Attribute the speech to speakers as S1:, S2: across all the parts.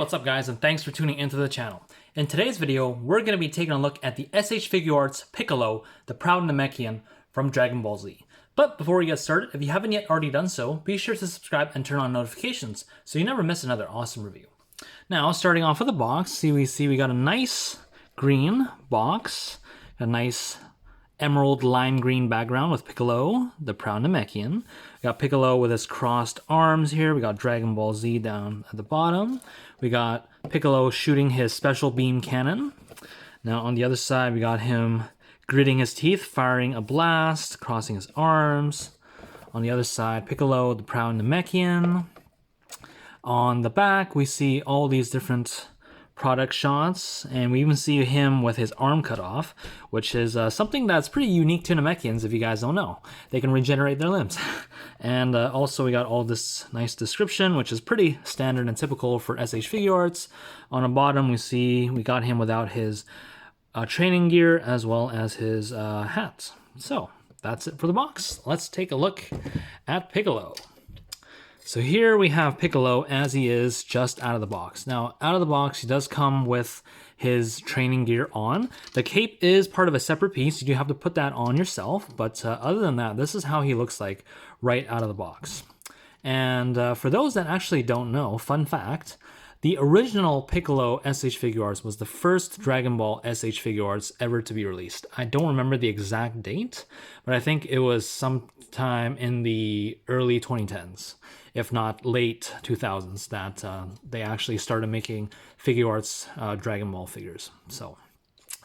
S1: what's up guys, and thanks for tuning into the channel. In today's video, we're going to be taking a look at the SH Figuarts Piccolo, the proud Namekian from Dragon Ball Z. But before we get started, if you haven't yet already done so, be sure to subscribe and turn on notifications so you never miss another awesome review. Now, starting off with the box, we got a nice green box, a nice emerald lime green background with Piccolo, the proud Namekian. We got Piccolo with his crossed arms here. We got Dragon Ball Z down at the bottom. We got Piccolo shooting his special beam cannon. Now on the other side, we got him gritting his teeth, firing a blast, crossing his arms. On the other side, Piccolo, the proud Namekian. On the back, we see all these different product shots, and we even see him with his arm cut off, which is something that's pretty unique to Namekians if you guys don't know. They can regenerate their limbs. And also we got all this nice description, which is pretty standard and typical for SH Figuarts. On the bottom we got him without his training gear as well as his hat. So that's it for the box. Let's take a look at Piccolo. So here we have Piccolo as he is just out of the box. Now, out of the box, he does come with his training gear on. The cape is part of a separate piece. You do have to put that on yourself. But other than that, this is how he looks like right out of the box. And for those that actually don't know, fun fact, the original Piccolo SH Figuarts was the first Dragon Ball SH Figuarts ever to be released. I don't remember the exact date, but I think it was sometime in the early 2010s, if not late 2000s, that they actually started making Figuarts Dragon Ball figures.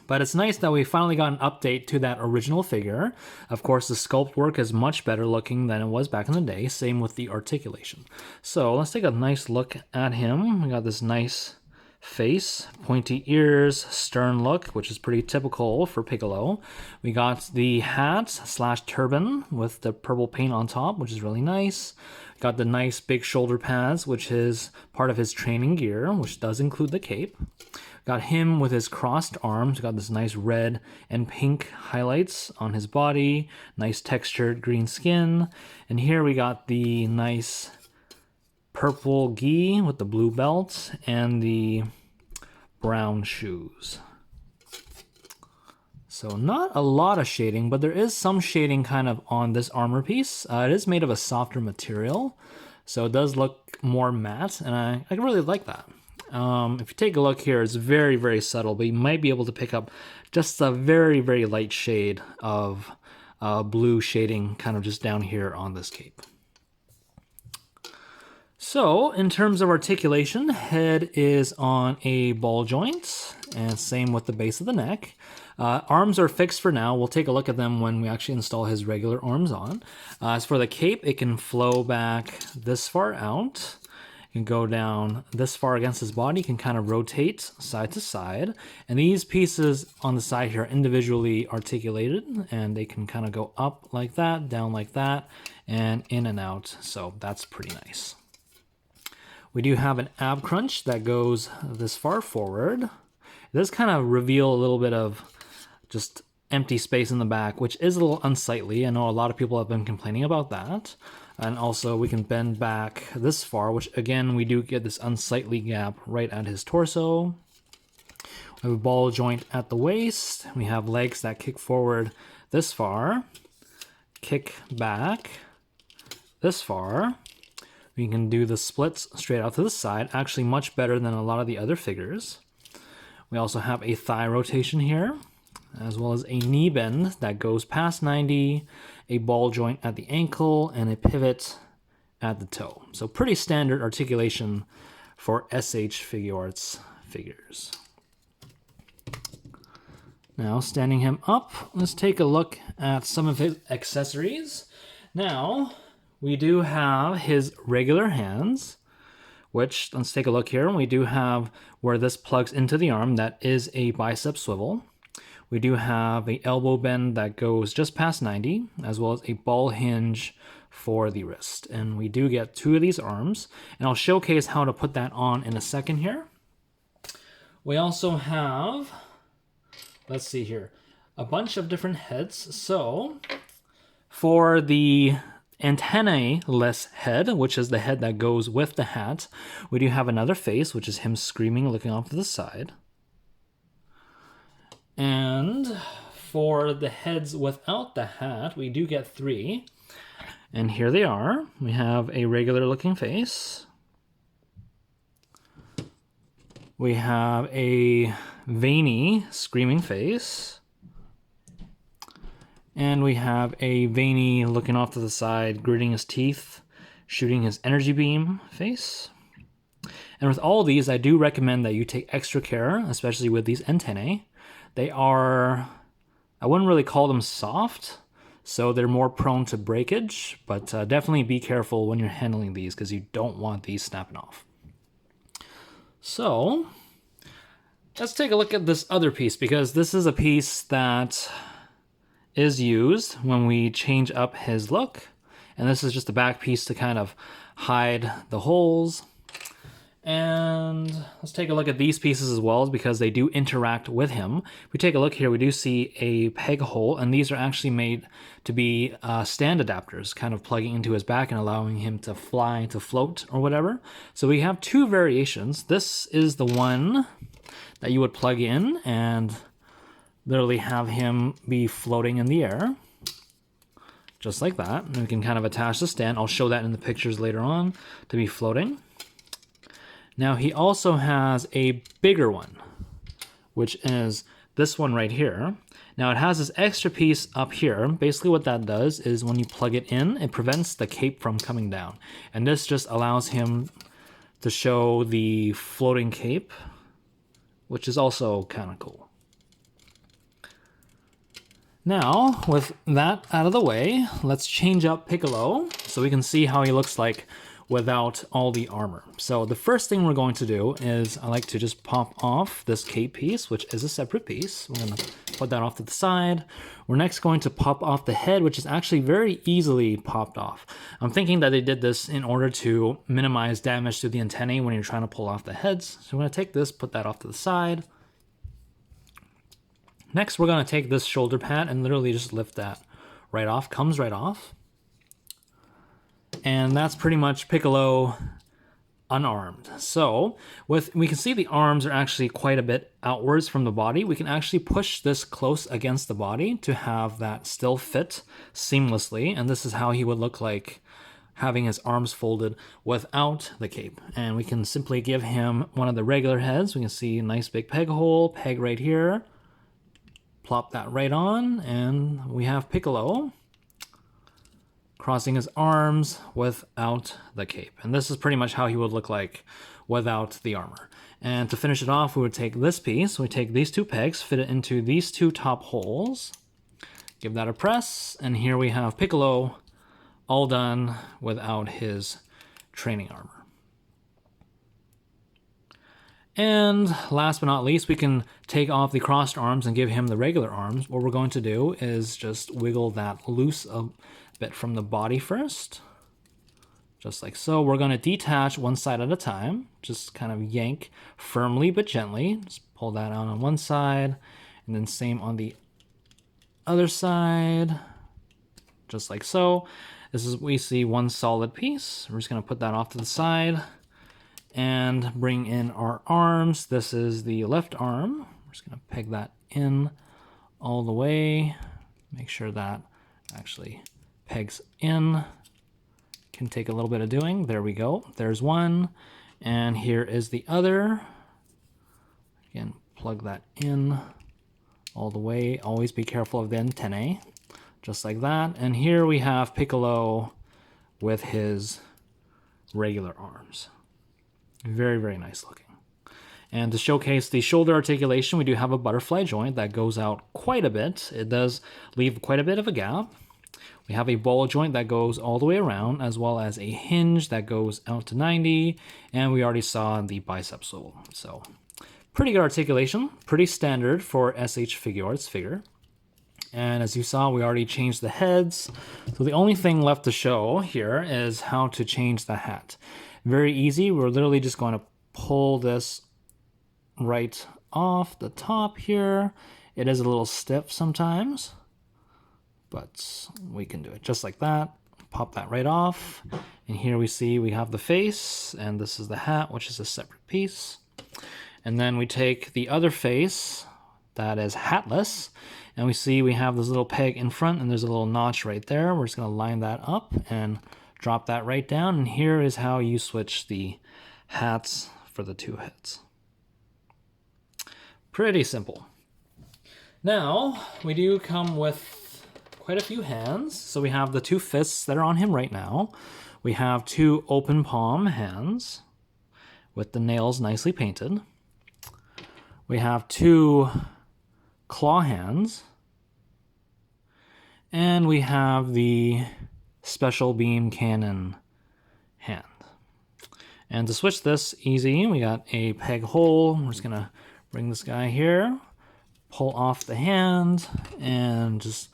S1: But it's nice that we finally got an update to that original figure. Of course, the sculpt work is much better looking than it was back in the day. Same with the articulation. So let's take a nice look at him. We got this nice face, pointy ears, stern look, which is pretty typical for Piccolo. We got the hat / turban with the purple paint on top, which is really nice. Got the nice big shoulder pads, which is part of his training gear, which does include the cape. Got him with his crossed arms. Got this nice red and pink highlights on his body. Nice textured green skin. And here we got the nice purple gi with the blue belt and the brown shoes. So not a lot of shading, but there is some shading kind of on this armor piece. It is made of a softer material, so it does look more matte, and I really like that. If you take a look here, it's very, very subtle, but you might be able to pick up just a very, very light shade of blue shading kind of just down here on this cape. So in terms of articulation, head is on a ball joint, and same with the base of the neck. Arms are fixed for now. We'll take a look at them when we actually install his regular arms on. As for the cape, it can flow back this far out. Can go down this far against his body, can kind of rotate side to side. And these pieces on the side here are individually articulated, and they can kind of go up like that, down like that, and in and out. So that's pretty nice. We do have an ab crunch that goes this far forward. It does kind of reveal a little bit of just empty space in the back, which is a little unsightly. I know a lot of people have been complaining about that. And also we can bend back this far, which again, we do get this unsightly gap right at his torso. We have a ball joint at the waist. We have legs that kick forward this far, kick back this far. We can do the splits straight out to the side, actually much better than a lot of the other figures. We also have a thigh rotation here, as well as a knee bend that goes past 90, a ball joint at the ankle, and a pivot at the toe. So pretty standard articulation for SH Figuarts figures. Now, standing him up, let's take a look at some of his accessories. Now, we do have his regular hands, which, let's take a look here. We do have where this plugs into the arm. That is a bicep swivel. We do have an elbow bend that goes just past 90, as well as a ball hinge for the wrist. And we do get two of these arms, and I'll showcase how to put that on in a second here. We also have, let's see here, a bunch of different heads. So for the antennae-less head, which is the head that goes with the hat. We do have another face, which is him screaming, looking off to the side. And for the heads without the hat, we do get 3. And here they are. We have a regular looking face. We have a veiny screaming face. And we have a veiny looking off to the side, gritting his teeth, shooting his energy beam face. And with all these, I do recommend that you take extra care, especially with these antennae. They are, I wouldn't really call them soft, so they're more prone to breakage, but definitely be careful when you're handling these because you don't want these snapping off. So let's take a look at this other piece, because this is a piece that is used when we change up his look. And this is just a back piece to kind of hide the holes. And let's take a look at these pieces as well, because they do interact with him. If we take a look here, we do see a peg hole, and these are actually made to be stand adapters, kind of plugging into his back and allowing him to fly, to float, or whatever. So we have 2 variations. This is the one that you would plug in and literally have him be floating in the air, just like that. And we can kind of attach the stand. I'll show that in the pictures later on, to be floating. Now he also has a bigger one, which is this one right here. Now it has this extra piece up here. Basically what that does is when you plug it in, it prevents the cape from coming down. And this just allows him to show the floating cape, which is also kind of cool. Now, with that out of the way, let's change up Piccolo so we can see how he looks like without all the armor. So the first thing we're going to do is I like to just pop off this cape piece, which is a separate piece. We're going to put that off to the side. We're next going to pop off the head, which is actually very easily popped off. I'm thinking that they did this in order to minimize damage to the antennae when you're trying to pull off the heads. So I'm going to take this, put that off to the side. Next, we're going to take this shoulder pad and literally just lift that right off. Comes right off. And that's pretty much Piccolo unarmed. So we can see the arms are actually quite a bit outwards from the body. We can actually push this close against the body to have that still fit seamlessly. And this is how he would look like having his arms folded without the cape. And we can simply give him one of the regular heads. We can see a nice big peg hole, peg right here. Plop that right on, and we have Piccolo crossing his arms without the cape. And this is pretty much how he would look like without the armor. And to finish it off, we would take this piece, we take these 2 pegs, fit it into these 2 top holes, give that a press, and here we have Piccolo all done without his training armor. And last but not least, we can take off the crossed arms and give him the regular arms. What we're going to do is just wiggle that loose a bit from the body first, just like so. We're going to detach one side at a time, just kind of yank firmly but gently. Just pull that out on one side, and then same on the other side, just like so. This is, we see one solid piece. We're just going to put that off to the side and bring in our arms. This is the left arm. We're just going to peg that in all the way. Make sure that actually pegs in. Can take a little bit of doing. There we go. There's one. And here is the other. Again, plug that in all the way. Always be careful of the antennae. Just like that. And here we have Piccolo with his regular arms. Very, very nice looking. And to showcase the shoulder articulation, we do have a butterfly joint that goes out quite a bit. It does leave quite a bit of a gap. We have a ball joint that goes all the way around, as well as a hinge that goes out to 90. And we already saw the bicep sole. So pretty good articulation, pretty standard for SH Figuarts figure. And as you saw, we already changed the heads. So the only thing left to show here is how to change the hat. Very easy. We're literally just going to pull this right off the top here. It is a little stiff sometimes, but we can do it just like that. pop that right off. And here we see we have the face, and this is the hat, which is a separate piece. And then we take the other face that is hatless, and we see we have this little peg in front, and there's a little notch right there. We're just going to line that up and drop that right down. And here is how you switch the hats for the two heads. Pretty simple. Now, we do come with quite a few hands. So we have the two fists that are on him right now. We have two open palm hands with the nails nicely painted. We have two claw hands. And we have the special beam cannon hand. And to switch this, easy. We got a peg hole. We're just gonna bring this guy here, pull off the hand, and just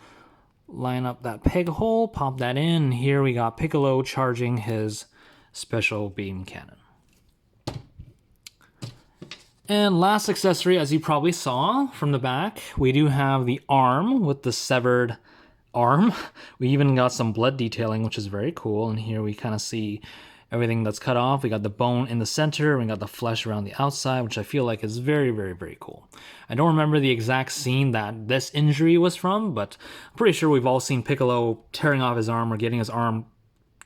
S1: line up that peg hole, pop that in. Here we got Piccolo charging his special beam cannon. And last accessory, as you probably saw from the back, we do have the arm with the severed arm. We even got some blood detailing, which is very cool. And here we kind of see everything that's cut off. We got the bone in the center, we got the flesh around the outside, which I feel like is very, very, very cool. I don't remember the exact scene that this injury was from, but I'm pretty sure we've all seen Piccolo tearing off his arm or getting his arm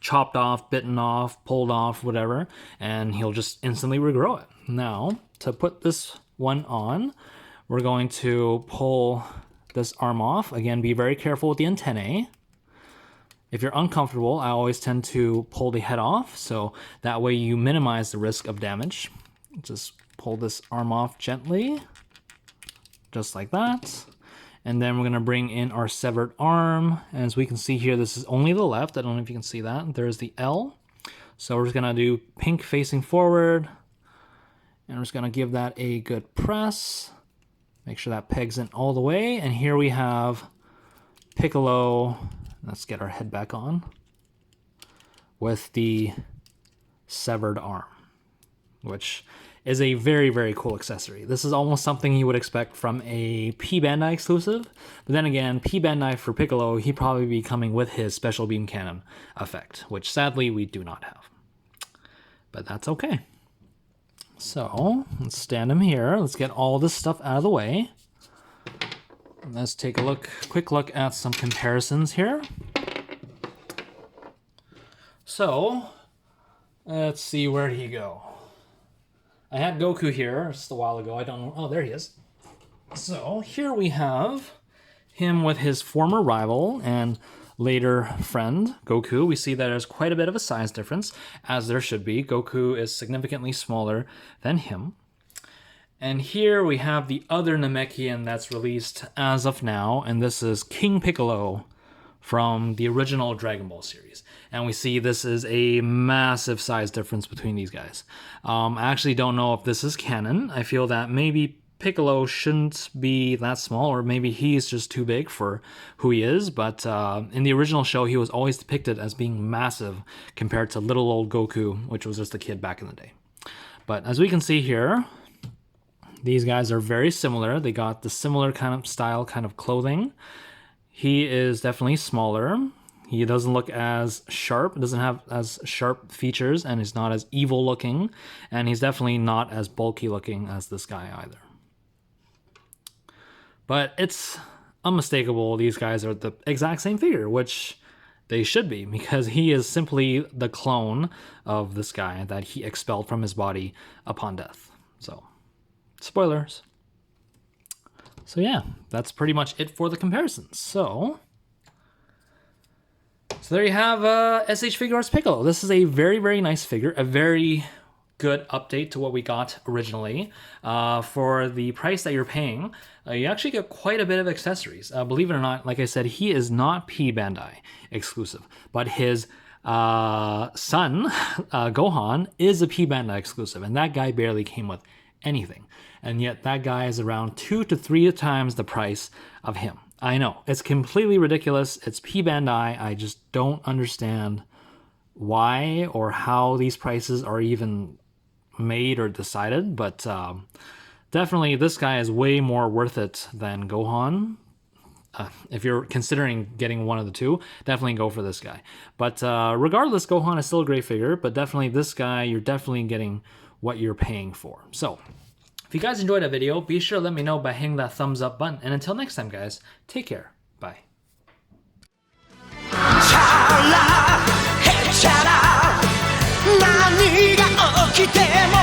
S1: chopped off, bitten off, pulled off, whatever, and he'll just instantly regrow it. Now, to put this one on, we're going to pull this arm off. Again, be very careful with the antennae. If you're uncomfortable, I always tend to pull the head off, so that way you minimize the risk of damage. Just pull this arm off gently, just like that. And then we're gonna bring in our severed arm. As we can see here, this is only the left. I don't know if you can see that. There's the L. So we're just gonna do pink facing forward, and we're just gonna give that a good press. Make sure that pegs in all the way. And here we have Piccolo. Let's get our head back on with the severed arm, which is a very, very cool accessory. This is almost something you would expect from a P Bandai exclusive. But then again, P Bandai for Piccolo, he'd probably be coming with his special beam cannon effect, which sadly we do not have. But that's okay. So let's stand him here. Let's get all this stuff out of the way. Let's take a quick look at some comparisons here. So, let's see, where did he go? I had Goku here just a while ago. I don't know. Oh, there he is. So, here we have him with his former rival and later friend, Goku. We see that there's quite a bit of a size difference, as there should be. Goku is significantly smaller than him. And here we have the other Namekian that's released as of now, and this is King Piccolo from the original Dragon Ball series. And we see this is a massive size difference between these guys. I actually don't know if this is canon. I feel that maybe Piccolo shouldn't be that small, or maybe he's just too big for who he is, but in the original show, he was always depicted as being massive compared to little old Goku, which was just a kid back in the day. But as we can see here, these guys are very similar. They got the similar kind of style, kind of clothing. He is definitely smaller. He doesn't look as sharp, doesn't have as sharp features, and he's not as evil looking. And he's definitely not as bulky looking as this guy either. But it's unmistakable these guys are the exact same figure, which they should be, because he is simply the clone of this guy that he expelled from his body upon death. So, spoilers. So yeah, that's pretty much it for the comparisons. So there you have SH Figuarts Piccolo. This is a very, very nice figure, a very good update to what we got originally. For the price that you're paying, you actually get quite a bit of accessories. Believe it or not, like I said, he is not P Bandai exclusive, but his son, Gohan, is a P Bandai exclusive, and that guy barely came with anything. And yet that guy is around 2 to 3 times the price of him. I know, it's completely ridiculous. It's P Bandai. I just don't understand why or how these prices are even made or decided, but definitely this guy is way more worth it than Gohan. if you're considering getting one of the two, definitely go for this guy. But regardless, Gohan is still a great figure, but definitely this guy, you're definitely getting what you're paying for. So if you guys enjoyed that video, be sure to let me know by hitting that thumbs up button. And until next time, guys, take care. Bye. 何が起きても